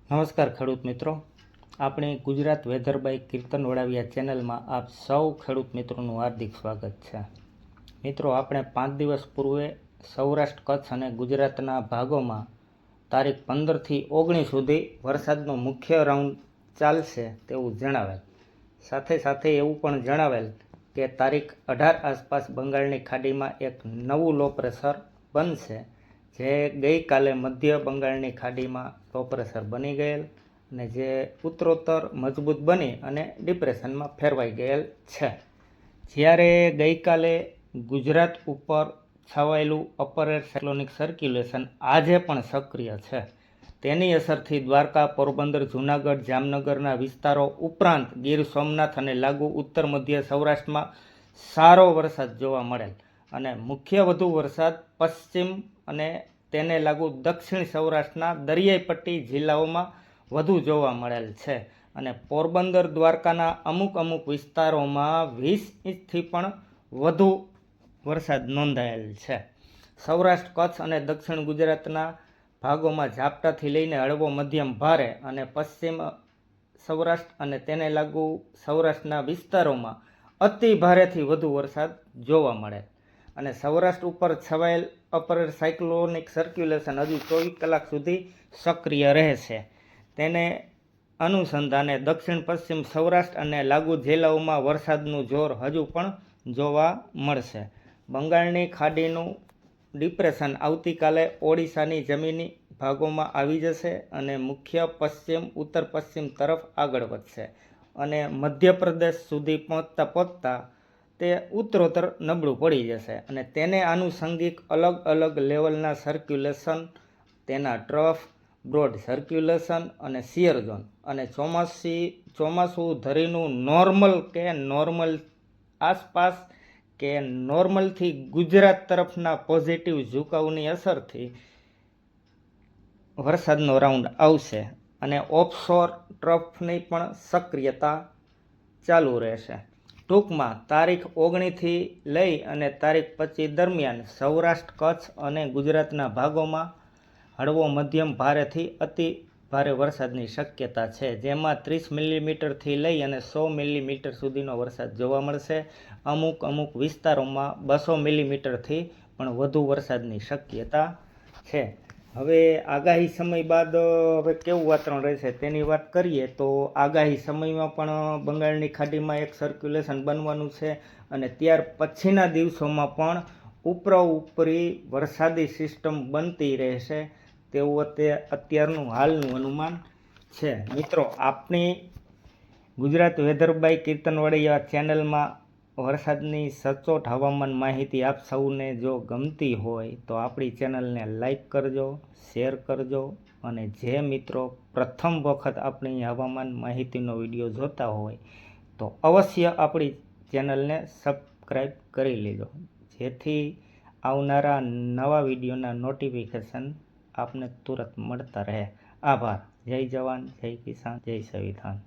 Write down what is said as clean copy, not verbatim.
નમસ્કાર ખેડૂત મિત્રો, આપણી ગુજરાત વેધર બાય કીર્તન વડાવિયા ચેનલમાં આપ સૌ ખેડૂત મિત્રોનું હાર્દિક સ્વાગત છે। મિત્રો, આપણે 5 દિવસ પૂર્વે સૌરાષ્ટ્ર, કચ્છ અને ગુજરાતના ભાગોમાં તારીખ 15થી 19 સુધી વરસાદનો મુખ્ય રાઉન્ડ ચાલશે તેવું જણાવેલ। સાથે એવું પણ જણાવેલ કે તારીખ 18 આસપાસ બંગાળની ખાડીમાં એક નવું લો પ્રેશર બનશે, જે ગઈકાલે મધ્ય બંગાળની ખાડીમાં લો પ્રેશર બની ગયેલ અને જે ઉત્તરોત્તર મજબૂત બની અને ડિપ્રેશનમાં ફેરવાઈ ગયેલ છે। જ્યારે ગઈકાલે ગુજરાત ઉપર છવાયેલું અપર એર સાયક્લોનિક સર્ક્યુલેશન આજે પણ સક્રિય છે। તેની અસરથી દ્વારકા, પોરબંદર, જૂનાગઢ, જામનગરના વિસ્તારો ઉપરાંત ગીર સોમનાથ અને લાગુ ઉત્તર મધ્ય સૌરાષ્ટ્રમાં સારો વરસાદ જોવા મળેલ અને મુખ્ય વધુ વરસાદ પશ્ચિમ અને તેને લાગુ દક્ષિણ સૌરાષ્ટ્રના દરિયાઈ પટ્ટી જિલ્લાઓમાં વધુ જોવા મળેલ છે અને પોરબંદર, દ્વારકાના અમુક વિસ્તારોમાં 20 ઇંચથી પણ વધુ વરસાદ નોંધાયેલ છે। સૌરાષ્ટ્ર, કચ્છ અને દક્ષિણ ગુજરાતના ભાગોમાં ઝાપટાથી લઈને હળવો મધ્યમ ભારે અને પશ્ચિમ સૌરાષ્ટ્ર અને તેને લાગુ સૌરાષ્ટ્રના વિસ્તારોમાં અતિ ભારેથી વધુ વરસાદ જોવા મળે અને સૌરાષ્ટ્ર ઉપર છવાયેલ અપર એર સાયક્લોનિક સર્ક્યુલેશન હજુ 24 કલાક સુધી સક્રિય રહેશે। તેને અનુસંધાને દક્ષિણ પશ્ચિમ સૌરાષ્ટ્ર અને લાગુ જિલ્લાઓમાં વરસાદનું જોર હજુ પણ જોવા મળશે। બંગાળની ખાડીનું ડિપ્રેશન આવતીકાલે ઓડિશાની જમીની ભાગોમાં આવી જશે અને મુખ્ય પશ્ચિમ ઉત્તર પશ્ચિમ તરફ આગળ વધશે અને મધ્યપ્રદેશ સુધી પહોંચતા તે ઉત્તરોત્તર નબળું પડી જશે અને તેને આનુષંગિક અલગ લેવલના સર્ક્યુલેશન, તેના ટ્રફ, બ્રોડ સર્ક્યુલેશન અને શિયર ઝોન અને ચોમાસું ધરીનું નોર્મલ આસપાસ કે નોર્મલથી ગુજરાત તરફના પોઝિટિવ ઝુકાવની અસરથી વરસાદનો રાઉન્ડ આવશે અને ઓફશોર ટ્રફની પણ સક્રિયતા ચાલુ રહેશે। ટૂંકમાં તારીખ 19થી લઈ અને તારીખ 25 દરમિયાન સૌરાષ્ટ્ર, કચ્છ અને ગુજરાતના ભાગોમાં હળવો મધ્યમ ભારેથી અતિ ભારે વરસાદની શક્યતા છે, જેમાં 30 મિલીમીટરથી લઈ અને 100 મિલીમીટર સુધીનો વરસાદ જોવા મળશે। અમુક વિસ્તારોમાં 200 મિલીમીટરથી પણ વધુ વરસાદની શક્યતા છે। હવે આગાહી સમય બાદ હવે કેવું વાતાવરણ રહેશે તેની વાત કરીએ તો આગાહી સમયમાં પણ બંગાળની ખાડીમાં એક સર્ક્યુલેશન બનવાનું છે અને ત્યાર પછીના દિવસોમાં પણ ઉપરી વરસાદી સિસ્ટમ બનતી રહેશે તેવું અત્યારનું હાલનું અનુમાન છે। મિત્રો, આપણી ગુજરાત વેધર બાય કીર્તન વડાવિયા ચેનલમાં વરસાદની સચોટ હવામાન માહિતી આપ સૌને જો ગમતી હોય તો આપણી ચેનલને લાઈક કરજો, શેર કરજો અને જે મિત્રો પ્રથમ વખત આપણી હવામાન માહિતીનો વિડીયો જોતા હોય તો અવશ્ય આપણી ચેનલને સબસ્ક્રાઈબ કરી લેજો, જેથી આવનારા નવા વિડીયોના નોટિફિકેશન આપને તુરંત મળતા રહે। આભાર। જય જવાન, જય કિસાન, જય સંવિધાન।